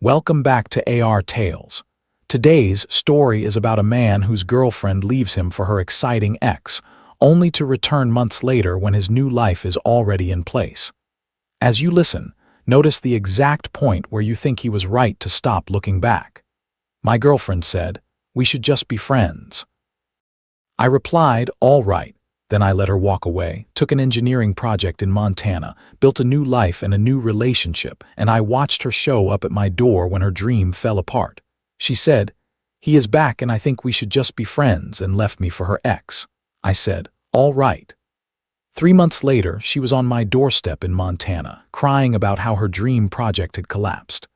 Welcome back to AR Tales. Today's story is about a man whose girlfriend leaves him for her exciting ex, only to return months later when his new life is already in place. As you listen, notice the exact point where you think he was right to stop looking back. My girlfriend said, "We should just be friends." I replied, "All right." Then I let her walk away, took an engineering project in Montana, built a new life and a new relationship, and I watched her show up at my door when her dream fell apart. She said, "He is back and I think we should just be friends," and left me for her ex. I said, "All right." 3 months later, she was on my doorstep in Montana, crying about how her dream project had collapsed.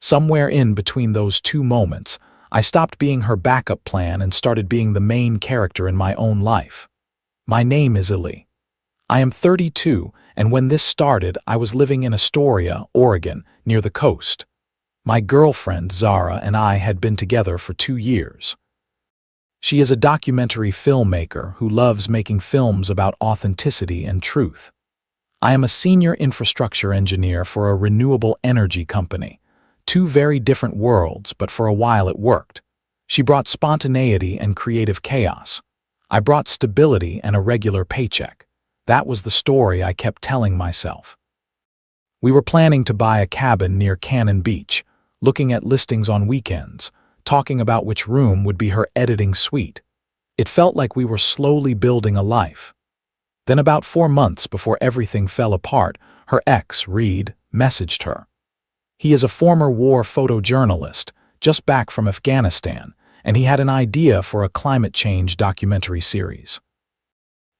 Somewhere in between those two moments, I stopped being her backup plan and started being the main character in my own life. My name is Illy. I am 32, and when this started, I was living in Astoria, Oregon, near the coast. My girlfriend, Zara, and I had been together for 2 years. She is a documentary filmmaker who loves making films about authenticity and truth. I am a senior infrastructure engineer for a renewable energy company. Two very different worlds, but for a while it worked. She brought spontaneity and creative chaos. I brought stability and a regular paycheck. That was the story I kept telling myself. We were planning to buy a cabin near Cannon Beach, looking at listings on weekends, talking about which room would be her editing suite. It felt like we were slowly building a life. Then about 4 months before everything fell apart, her ex, Reed, messaged her. He is a former war photojournalist, just back from Afghanistan, and he had an idea for a climate change documentary series.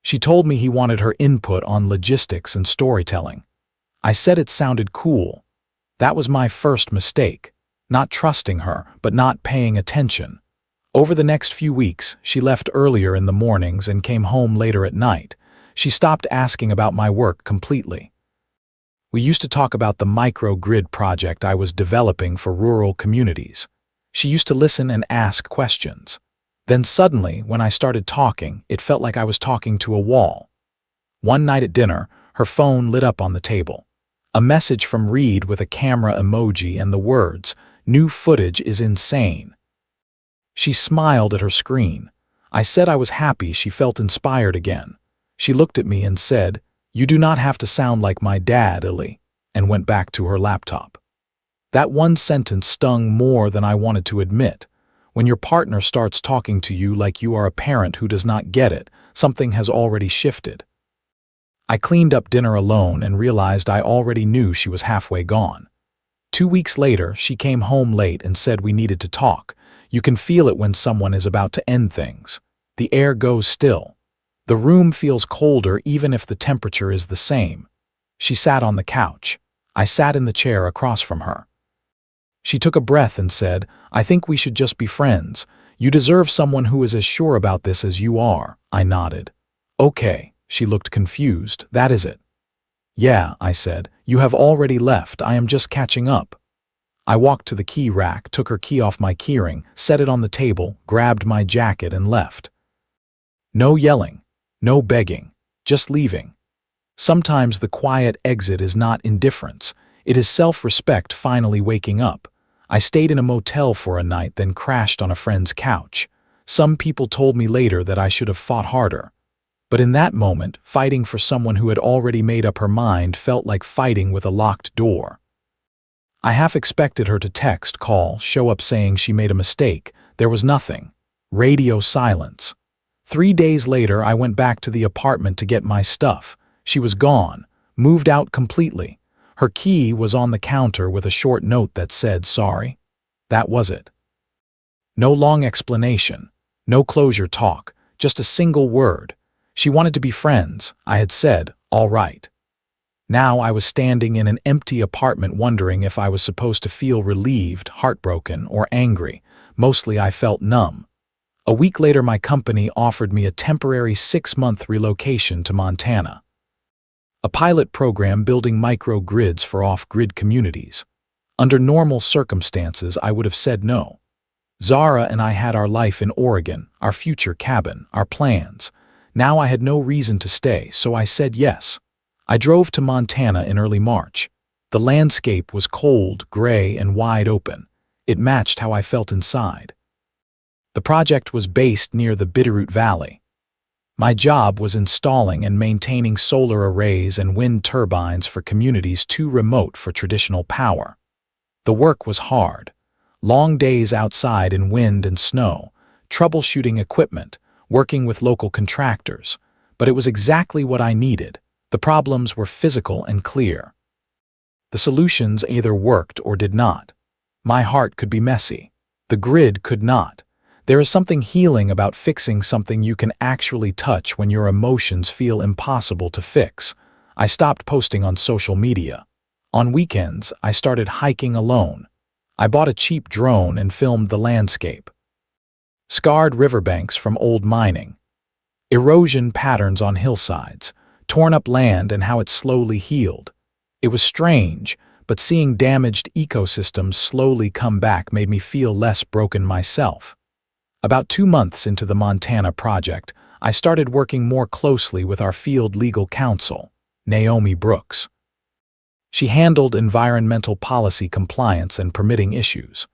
She told me he wanted her input on logistics and storytelling. I said it sounded cool. That was my first mistake, not trusting her, but not paying attention. Over the next few weeks, she left earlier in the mornings and came home later at night. She stopped asking about my work completely. We used to talk about the microgrid project I was developing for rural communities. She used to listen and ask questions. Then suddenly, when I started talking, it felt like I was talking to a wall. One night at dinner, her phone lit up on the table. A message from Reed with a camera emoji and the words, "New footage is insane." She smiled at her screen. I said I was happy she felt inspired again. She looked at me and said, "You do not have to sound like my dad, Illy," and went back to her laptop. That one sentence stung more than I wanted to admit. When your partner starts talking to you like you are a parent who does not get it, something has already shifted. I cleaned up dinner alone and realized I already knew she was halfway gone. 2 weeks later, she came home late and said we needed to talk. You can feel it when someone is about to end things. The air goes still. The room feels colder even if the temperature is the same. She sat on the couch. I sat in the chair across from her. She took a breath and said, "I think we should just be friends. You deserve someone who is as sure about this as you are." I nodded. "Okay." She looked confused. "That is it?" "Yeah," I said. "You have already left. I am just catching up." I walked to the key rack, took her key off my keyring, set it on the table, grabbed my jacket and left. No yelling. No begging. Just leaving. Sometimes the quiet exit is not indifference. It is self-respect finally waking up. I stayed in a motel for a night, then crashed on a friend's couch. Some people told me later that I should have fought harder. But in that moment, fighting for someone who had already made up her mind felt like fighting with a locked door. I half expected her to text, call, show up saying she made a mistake. There was nothing. Radio silence. 3 days later, I went back to the apartment to get my stuff. She was gone, moved out completely. Her key was on the counter with a short note that said, "Sorry." That was it. No long explanation, no closure talk, just a single word. She wanted to be friends. I had said, "All right." Now I was standing in an empty apartment wondering if I was supposed to feel relieved, heartbroken, or angry. Mostly I felt numb. A week later, my company offered me a temporary 6-month relocation to Montana. A pilot program building microgrids for off-grid communities. Under normal circumstances, I would have said no. Zara and I had our life in Oregon, our future cabin, our plans. Now I had no reason to stay, so I said yes. I drove to Montana in early March. The landscape was cold, gray, and wide open. It matched how I felt inside. The project was based near the Bitterroot Valley. My job was installing and maintaining solar arrays and wind turbines for communities too remote for traditional power. The work was hard. Long days outside in wind and snow, troubleshooting equipment, working with local contractors. But it was exactly what I needed. The problems were physical and clear. The solutions either worked or did not. My heart could be messy. The grid could not. There is something healing about fixing something you can actually touch when your emotions feel impossible to fix. I stopped posting on social media. On weekends, I started hiking alone. I bought a cheap drone and filmed the landscape. Scarred riverbanks from old mining. Erosion patterns on hillsides. Torn up land and how it slowly healed. It was strange, but seeing damaged ecosystems slowly come back made me feel less broken myself. About 2 months into the Montana project, I started working more closely with our field legal counsel, Naomi Brooks. She handled environmental policy compliance and permitting issues.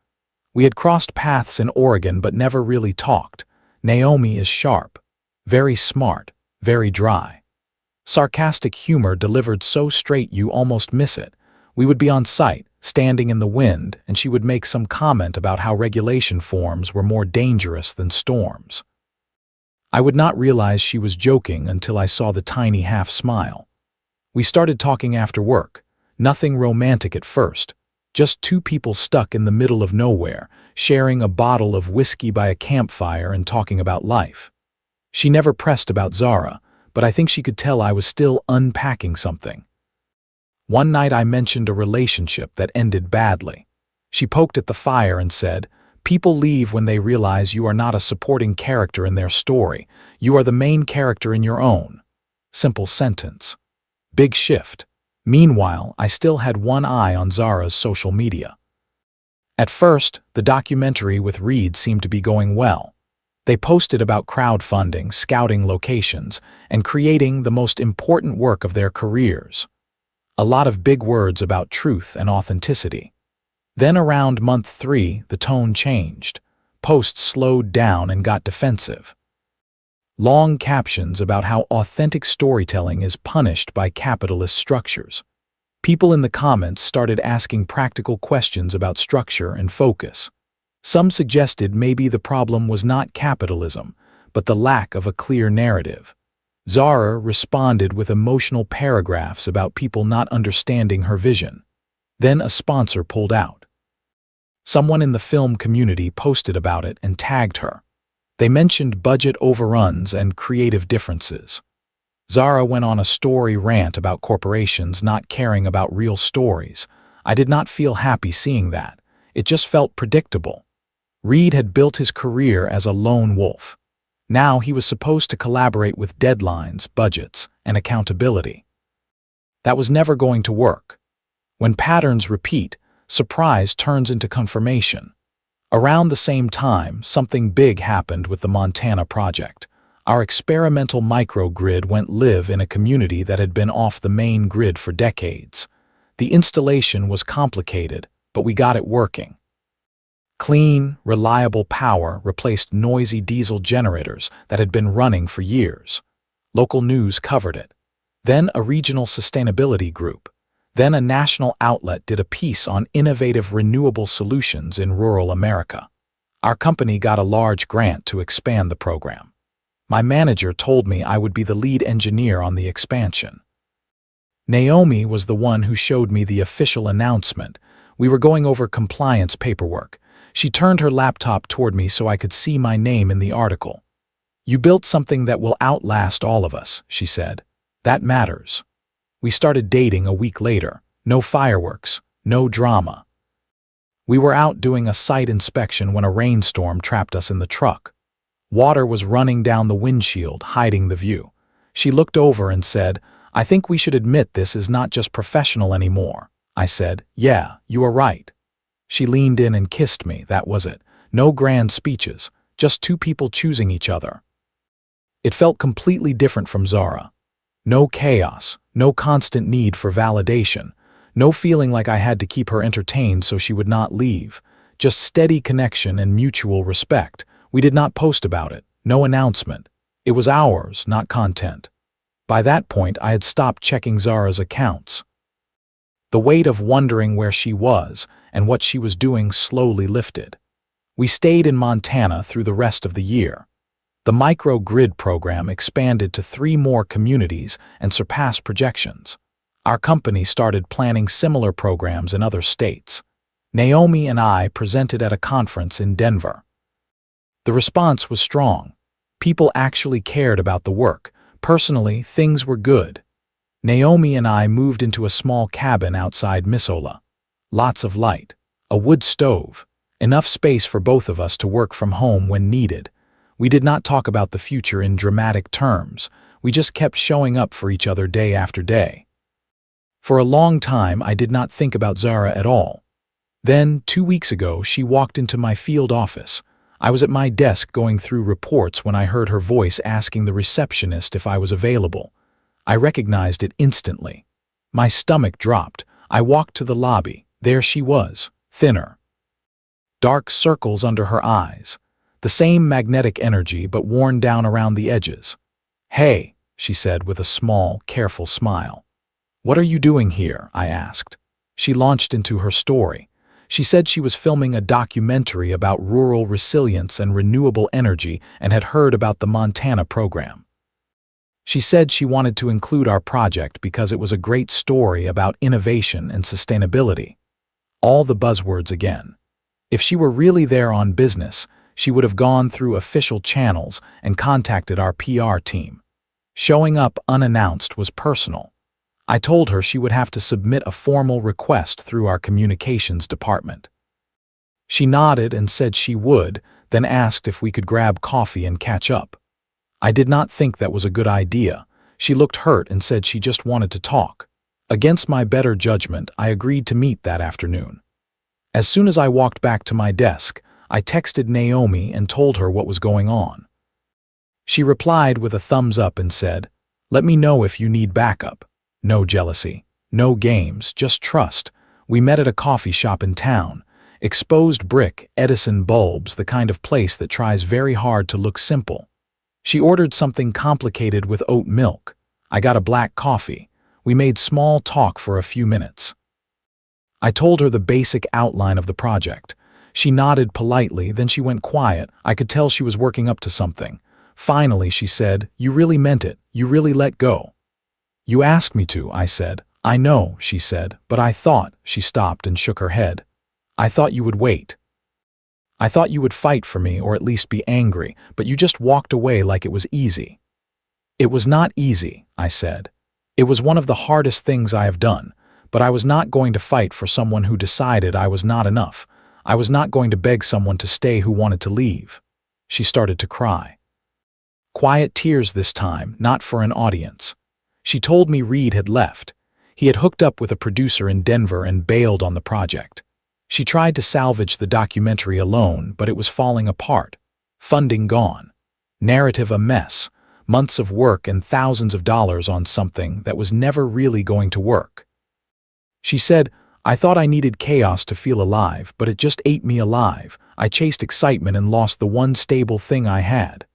We had crossed paths in Oregon but never really talked. Naomi is sharp, very smart, very dry. Sarcastic humor delivered so straight you almost miss it. We would be on site, standing in the wind, and she would make some comment about how regulation forms were more dangerous than storms. I would not realize she was joking until I saw the tiny half-smile. We started talking after work. Nothing romantic at first. Just 2 people stuck in the middle of nowhere, sharing a bottle of whiskey by a campfire and talking about life. She never pressed about Zara, but I think she could tell I was still unpacking something. One night I mentioned a relationship that ended badly. She poked at the fire and said, "People leave when they realize you are not a supporting character in their story. You are the main character in your own." Simple sentence. Big shift. Meanwhile, I still had one eye on Zara's social media. At first, the documentary with Reed seemed to be going well. They posted about crowdfunding, scouting locations, and creating the most important work of their careers. A lot of big words about truth and authenticity. Then around month 3, the tone changed. Posts slowed down and got defensive. Long captions about how authentic storytelling is punished by capitalist structures. People in the comments started asking practical questions about structure and focus. Some suggested maybe the problem was not capitalism, but the lack of a clear narrative. Zara responded with emotional paragraphs about people not understanding her vision. Then a sponsor pulled out. Someone in the film community posted about it and tagged her. They mentioned budget overruns and creative differences. Zara went on a story rant about corporations not caring about real stories. I did not feel happy seeing that. It just felt predictable. Reed had built his career as a lone wolf. Now he was supposed to collaborate with deadlines, budgets, and accountability. That was never going to work. When patterns repeat, surprise turns into confirmation. Around the same time, something big happened with the Montana project. Our experimental microgrid went live in a community that had been off the main grid for decades. The installation was complicated, but we got it working. Clean, reliable power replaced noisy diesel generators that had been running for years. Local news covered it. Then a regional sustainability group. Then a national outlet did a piece on innovative renewable solutions in rural America. Our company got a large grant to expand the program. My manager told me I would be the lead engineer on the expansion. Naomi was the one who showed me the official announcement. We were going over compliance paperwork. She turned her laptop toward me so I could see my name in the article. "You built something that will outlast all of us," she said. "That matters." We started dating a week later. No fireworks, no drama. We were out doing a site inspection when a rainstorm trapped us in the truck. Water was running down the windshield, hiding the view. She looked over and said, "I think we should admit this is not just professional anymore." I said, "Yeah, you are right." She leaned in and kissed me, that was it. No grand speeches, just 2 people choosing each other. It felt completely different from Zara. No chaos, no constant need for validation, No feeling like I had to keep her entertained so she would not leave. Just steady connection and mutual respect. We did not post about it. No announcement. It was ours, not content. By that point, I had stopped checking Zara's accounts. The weight of wondering where she was and what she was doing slowly lifted. We stayed in Montana through the rest of the year. The microgrid program expanded to 3 more communities and surpassed projections. Our company started planning similar programs in other states. Naomi and I presented at a conference in Denver. The response was strong. People actually cared about the work. Personally, things were good. Naomi and I moved into a small cabin outside Missoula. Lots of light, a wood stove, enough space for both of us to work from home when needed. We did not talk about the future in dramatic terms. We just kept showing up for each other day after day. For a long time, I did not think about Zara at all. Then, 2 weeks ago, she walked into my field office. I was at my desk going through reports when I heard her voice asking the receptionist if I was available. I recognized it instantly. My stomach dropped. I walked to the lobby. There she was, thinner. Dark circles under her eyes. The same magnetic energy but worn down around the edges. "Hey," she said with a small, careful smile. "What are you doing here?" I asked. She launched into her story. She said she was filming a documentary about rural resilience and renewable energy and had heard about the Montana program. She said she wanted to include our project because it was a great story about innovation and sustainability. All the buzzwords again. If she were really there on business, she would have gone through official channels and contacted our PR team. Showing up unannounced was personal. I told her she would have to submit a formal request through our communications department. She nodded and said she would, then asked if we could grab coffee and catch up. I did not think that was a good idea. She looked hurt and said she just wanted to talk. Against my better judgment, I agreed to meet that afternoon. As soon as I walked back to my desk, I texted Naomi and told her what was going on. She replied with a thumbs up and said, "Let me know if you need backup. No jealousy, no games, just trust. We met at a coffee shop in town. Exposed brick, Edison bulbs, the kind of place that tries very hard to look simple." She ordered something complicated with oat milk. I got a black coffee. We made small talk for a few minutes. I told her the basic outline of the project. She nodded politely, then she went quiet. I could tell she was working up to something. Finally, she said, "You really meant it. You really let go." "You asked me to," I said. "I know," she said, "but I thought," she stopped and shook her head. "I thought you would wait. I thought you would fight for me or at least be angry, but you just walked away like it was easy." "It was not easy," I said. "It was one of the hardest things I have done, but I was not going to fight for someone who decided I was not enough. I was not going to beg someone to stay who wanted to leave." She started to cry. Quiet tears this time, not for an audience. She told me Reed had left. He had hooked up with a producer in Denver and bailed on the project. She tried to salvage the documentary alone, but it was falling apart. Funding gone. Narrative a mess. Months of work and thousands of dollars on something that was never really going to work. She said, "I thought I needed chaos to feel alive, but it just ate me alive. I chased excitement and lost the one stable thing I had."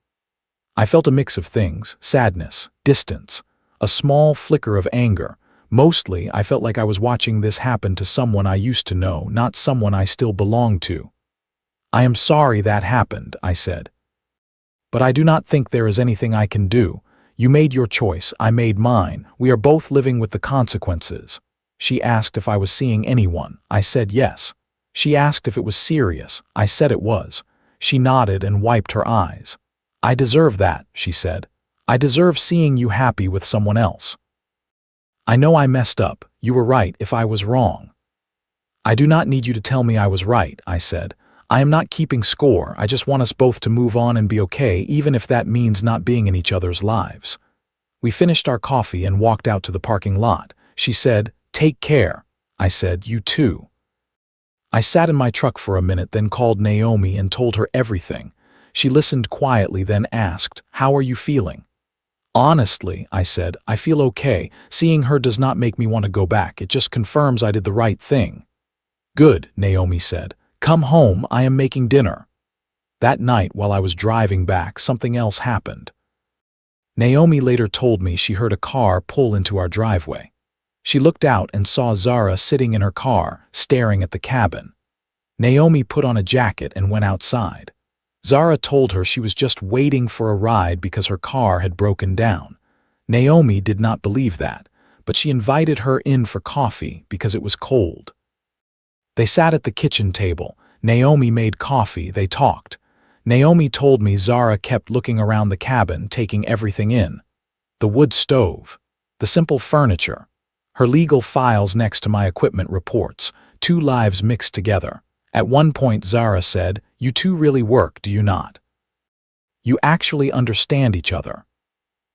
I felt a mix of things: sadness, distance, a small flicker of anger. Mostly, I felt like I was watching this happen to someone I used to know, not someone I still belonged to. "I am sorry that happened," I said. "But I do not think there is anything I can do. You made your choice, I made mine. We are both living with the consequences." She asked if I was seeing anyone. I said yes. She asked if it was serious. I said it was. She nodded and wiped her eyes. "I deserve that," she said. "I deserve seeing you happy with someone else. I know I messed up. You were right if I was wrong." "I do not need you to tell me I was right," I said. "I am not keeping score. I just want us both to move on and be okay, even if that means not being in each other's lives." We finished our coffee and walked out to the parking lot. She said, "Take care." I said, "You too." I sat in my truck for a minute, then called Naomi and told her everything. She listened quietly, then asked, "How are you feeling?" Honestly, I said, I feel okay. Seeing her does not make me want to go back. It just confirms I did the right thing. Good, Naomi said. Come home, I am making dinner. That night, while I was driving back, something else happened. Naomi later told me she heard a car pull into our driveway. She looked out and saw Zara sitting in her car, staring at the cabin. Naomi put on a jacket and went outside. Zara told her she was just waiting for a ride because her car had broken down. Naomi did not believe that, but she invited her in for coffee because it was cold. They sat at the kitchen table. Naomi made coffee, they talked. Naomi told me Zara kept looking around the cabin, taking everything in. The wood stove, the simple furniture, her legal files next to my equipment reports, 2 lives mixed together. At one point Zara said, "You two really work, do you not? You actually understand each other."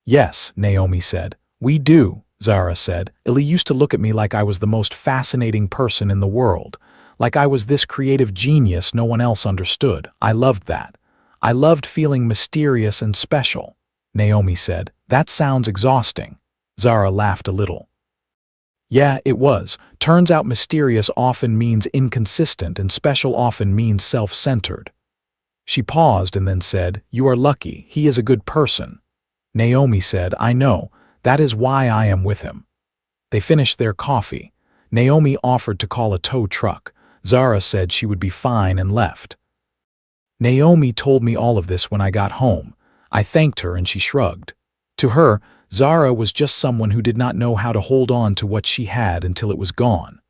"Yes," Naomi said. "We do," Zara said. "Illy used to look at me like I was the most fascinating person in the world, like I was this creative genius no one else understood. I loved that. I loved feeling mysterious and special." Naomi said, "That sounds exhausting." Zara laughed a little. "Yeah, it was. Turns out mysterious often means inconsistent and special often means self-centered." She paused and then said, "You are lucky. He is a good person." Naomi said, "I know. That is why I am with him." They finished their coffee. Naomi offered to call a tow truck. Zara said she would be fine and left. Naomi told me all of this when I got home. I thanked her and she shrugged. To her, Zara was just someone who did not know how to hold on to what she had until it was gone.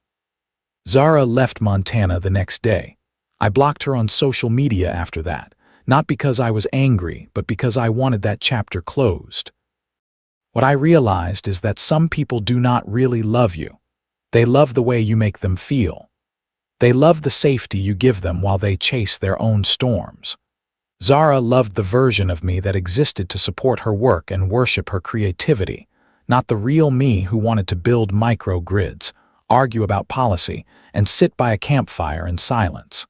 Zara left Montana the next day. I blocked her on social media after that, not because I was angry, but because I wanted that chapter closed. What I realized is that some people do not really love you. They love the way you make them feel. They love the safety you give them while they chase their own storms. Zara loved the version of me that existed to support her work and worship her creativity, not the real me who wanted to build microgrids, argue about policy, and sit by a campfire in silence.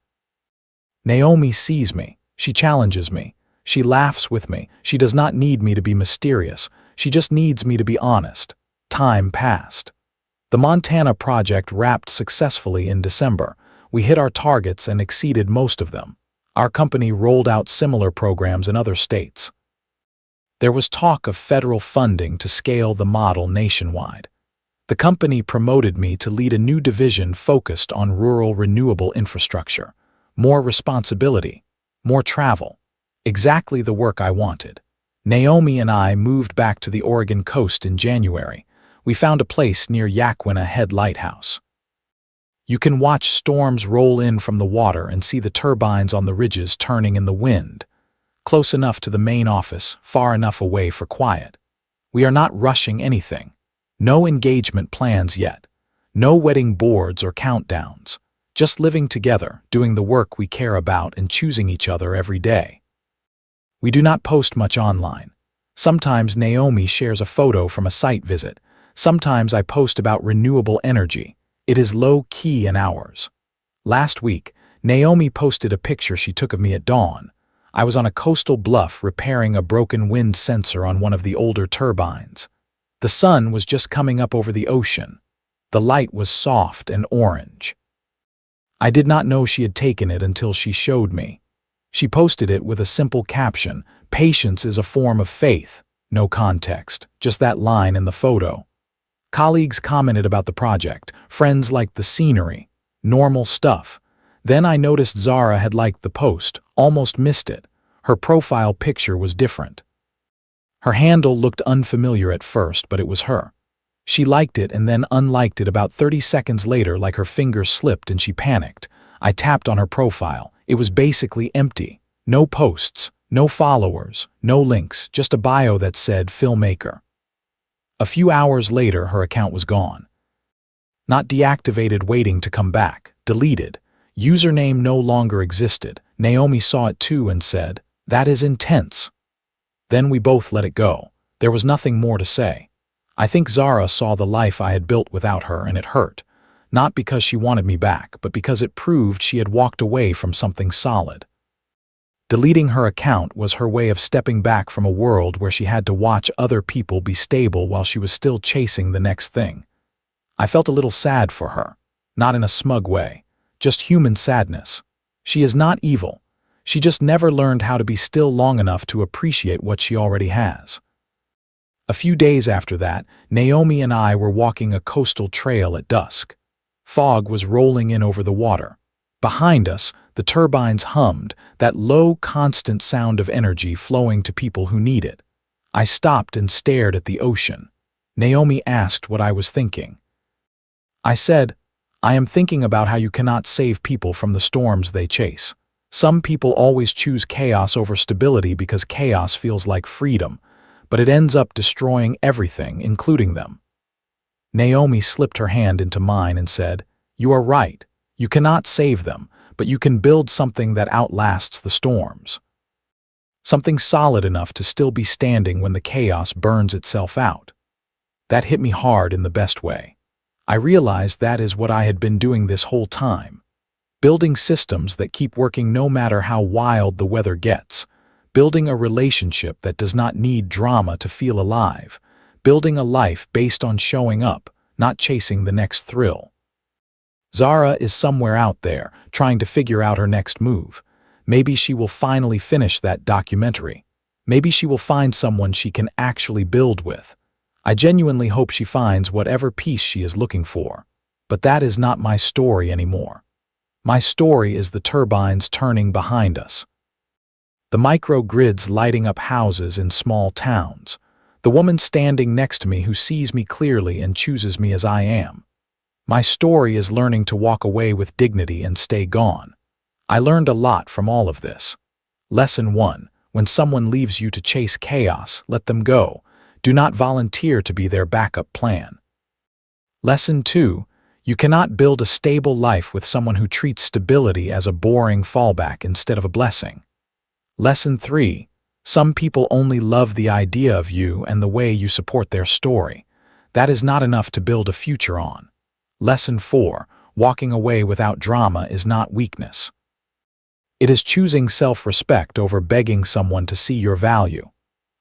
Naomi sees me. She challenges me. She laughs with me. She does not need me to be mysterious. She just needs me to be honest. Time passed. The Montana project wrapped successfully in December. We hit our targets and exceeded most of them. Our company rolled out similar programs in other states. There was talk of federal funding to scale the model nationwide. The company promoted me to lead a new division focused on rural renewable infrastructure. More responsibility, more travel. Exactly the work I wanted. Naomi and I moved back to the Oregon coast in January. We found a place near Yaquina Head Lighthouse. You can watch storms roll in from the water and see the turbines on the ridges turning in the wind. Close enough to the main office, far enough away for quiet. We are not rushing anything. No engagement plans yet. No wedding boards or countdowns. Just living together, doing the work we care about and choosing each other every day. We do not post much online. Sometimes Naomi shares a photo from a site visit. Sometimes I post about renewable energy. It is low-key in ours. Last week, Naomi posted a picture she took of me at dawn. I was on a coastal bluff repairing a broken wind sensor on one of the older turbines. The sun was just coming up over the ocean. The light was soft and orange. I did not know she had taken it until she showed me. She posted it with a simple caption, "Patience is a form of faith." No context, just that line in the photo. Colleagues commented about the project. Friends liked the scenery. Normal stuff. Then I noticed Zara had liked the post, almost missed it. Her profile picture was different. Her handle looked unfamiliar at first, but it was her. She liked it and then unliked it about 30 seconds later, like her fingers slipped and she panicked. I tapped on her profile. It was basically empty. No posts, no followers, no links, just a bio that said filmmaker. A few hours later, her account was gone. Not deactivated, waiting to come back. Deleted. Username no longer existed. Naomi saw it too and said, "That is intense." Then we both let it go. There was nothing more to say. I think Zara saw the life I had built without her and it hurt. Not because she wanted me back, but because it proved she had walked away from something solid. Deleting her account was her way of stepping back from a world where she had to watch other people be stable while she was still chasing the next thing. I felt a little sad for her, not in a smug way, just human sadness. She is not evil. She just never learned how to be still long enough to appreciate what she already has. A few days after that, Naomi and I were walking a coastal trail at dusk. Fog was rolling in over the water. Behind us, the turbines hummed, that low, constant sound of energy flowing to people who need it. I stopped and stared at the ocean. Naomi asked what I was thinking. I said, "I am thinking about how you cannot save people from the storms they chase. Some people always choose chaos over stability because chaos feels like freedom, but it ends up destroying everything, including them." Naomi slipped her hand into mine and said, "You are right. You cannot save them, but you can build something that outlasts the storms. Something solid enough to still be standing when the chaos burns itself out." That hit me hard in the best way. I realized that is what I had been doing this whole time. Building systems that keep working no matter how wild the weather gets. Building a relationship that does not need drama to feel alive. Building a life based on showing up, not chasing the next thrill. Zara is somewhere out there, trying to figure out her next move. Maybe she will finally finish that documentary. Maybe she will find someone she can actually build with. I genuinely hope she finds whatever peace she is looking for. But that is not my story anymore. My story is the turbines turning behind us. The microgrids lighting up houses in small towns. The woman standing next to me who sees me clearly and chooses me as I am. My story is learning to walk away with dignity and stay gone. I learned a lot from all of this. Lesson 1. When someone leaves you to chase chaos, let them go. Do not volunteer to be their backup plan. Lesson 2. You cannot build a stable life with someone who treats stability as a boring fallback instead of a blessing. Lesson 3. Some people only love the idea of you and the way you support their story. That is not enough to build a future on. Lesson 4. Walking away without drama is not weakness. It is choosing self-respect over begging someone to see your value.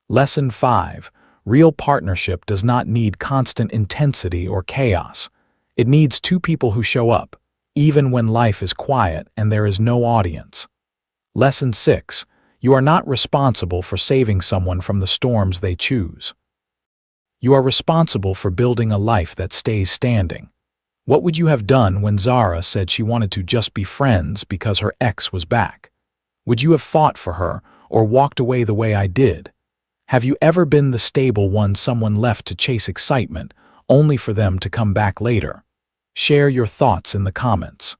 Lesson 5. Real partnership does not need constant intensity or chaos. It needs two people who show up, even when life is quiet and there is no audience. Lesson 6. You are not responsible for saving someone from the storms they choose. You are responsible for building a life that stays standing. What would you have done when Zara said she wanted to just be friends because her ex was back? Would you have fought for her or walked away the way I did? Have you ever been the stable one someone left to chase excitement, only for them to come back later? Share your thoughts in the comments.